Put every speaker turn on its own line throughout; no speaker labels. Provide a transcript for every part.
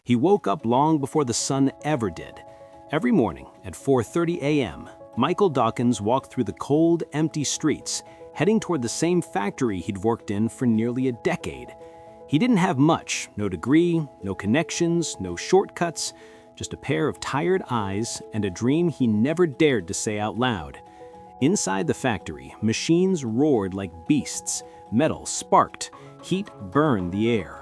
He woke up long before the sun ever did. Every morning at 4:30 a.m., Michael Dawkins walked through the cold, empty streets, heading toward the same factory he'd worked in for nearly a decade. He didn't have much, no degree, no connections, no shortcuts, just a pair of tired eyes and a dream he never dared to say out loud. Inside the factory, machines roared like beasts, metal sparked, heat burned the air.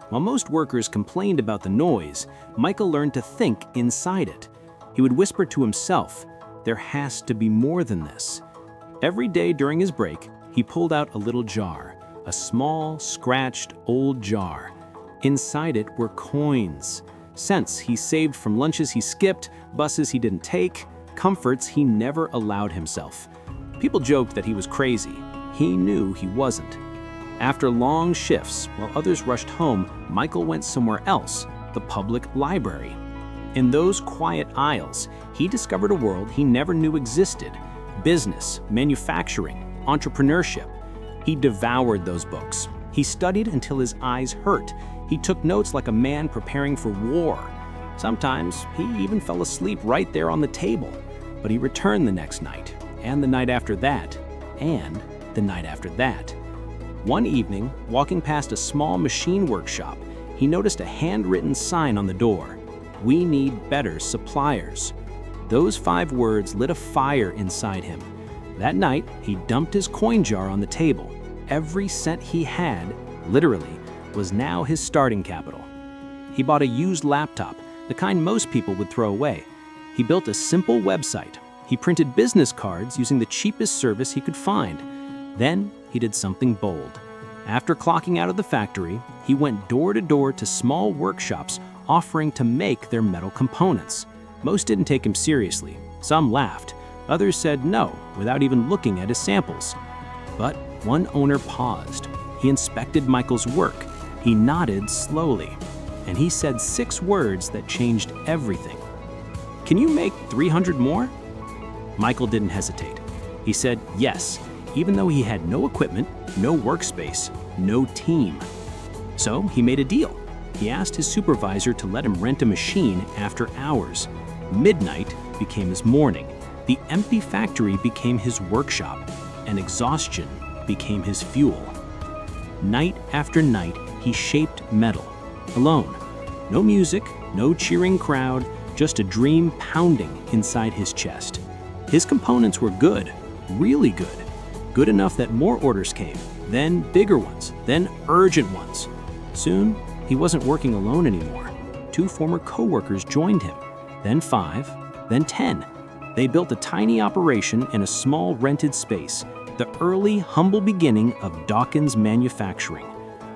While most workers complained about the noise, Michael learned to think inside it. He would whisper to himself, "There has to be more than this." Every day during his break, he pulled out a little jar, a small, scratched, old jar. Inside it were coins, cents he saved from lunches he skipped, buses he didn't take, comforts he never allowed himself. People joked that he was crazy. He knew he wasn't. After long shifts, while others rushed home, Michael went somewhere else, the public library. In those quiet aisles, he discovered a world he never knew existed: business, manufacturing, entrepreneurship. He devoured those books. He studied until his eyes hurt. He took notes like a man preparing for war. Sometimes he even fell asleep right there on the table. But he returned the next night, and the night after that, and the night after that. One evening, walking past a small machine workshop, he noticed a handwritten sign on the door: "We need better suppliers." Those 5 words lit a fire inside him. That night, he dumped his coin jar on the table. Every cent he had, literally, was now his starting capital. He bought a used laptop, the kind most people would throw away. He built a simple website. He printed business cards using the cheapest service he could find. Then he did something bold. After clocking out of the factory, he went door to door to small workshops offering to make their metal components. Most didn't take him seriously. Some laughed. Others said no without even looking at his samples. But one owner paused. He inspected Michael's work. He nodded slowly, and he said 6 words that changed everything. "Can you make 300 more?" Michael didn't hesitate. He said yes, even though he had no equipment, no workspace, no team. So he made a deal. He asked his supervisor to let him rent a machine after hours. Midnight became his morning. The empty factory became his workshop, and exhaustion became his fuel. Night after night, he shaped metal, alone. No music, no cheering crowd, just a dream pounding inside his chest. His components were good, really good. Good enough that more orders came, then bigger ones, then urgent ones. Soon, he wasn't working alone anymore. 2 former co-workers joined him, then 5, then 10. They built a tiny operation in a small rented space, the early, humble beginning of Dawkins Manufacturing.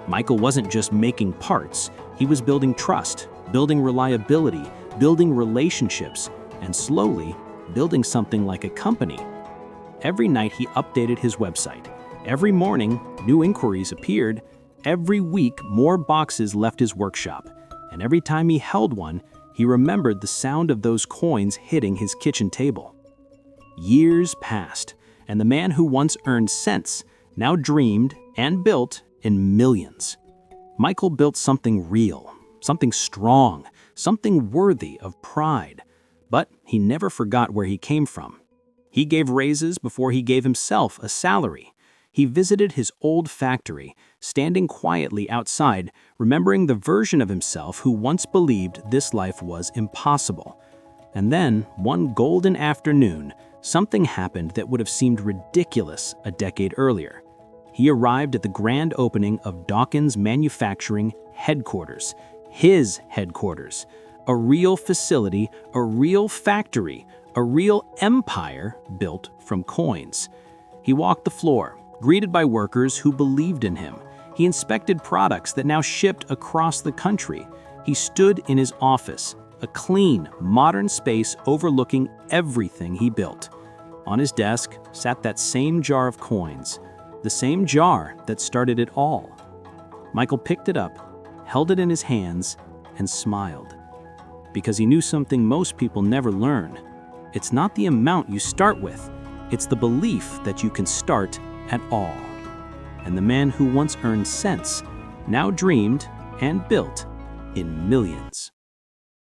Michael wasn't just making parts, he was building trust, building reliability, building relationships, and slowly building something like a company. Every night he updated his website. Every morning, new inquiries appeared. Every week, more boxes left his workshop. And every time he held one, he remembered the sound of those coins hitting his kitchen table. Years passed, and the man who once earned cents now dreamed and built in millions. Michael built something real, something strong, something worthy of pride. But he never forgot where he came from. He gave raises before he gave himself a salary. He visited his old factory, standing quietly outside, remembering the version of himself who once believed this life was impossible. And then, one golden afternoon, something happened that would have seemed ridiculous a decade earlier. He arrived at the grand opening of Dawkins Manufacturing headquarters, his headquarters, a real facility, a real factory, a real empire built from coins. He walked the floor, greeted by workers who believed in him. He inspected products that now shipped across the country. He stood in his office, a clean, modern space overlooking everything he built. On his desk sat that same jar of coins, the same jar that started it all. Michael picked it up, held it in his hands, and smiled. Because he knew something most people never learn. It's not the amount you start with, it's the belief that you can start at all. And the man who once earned cents now dreamed and built in millions.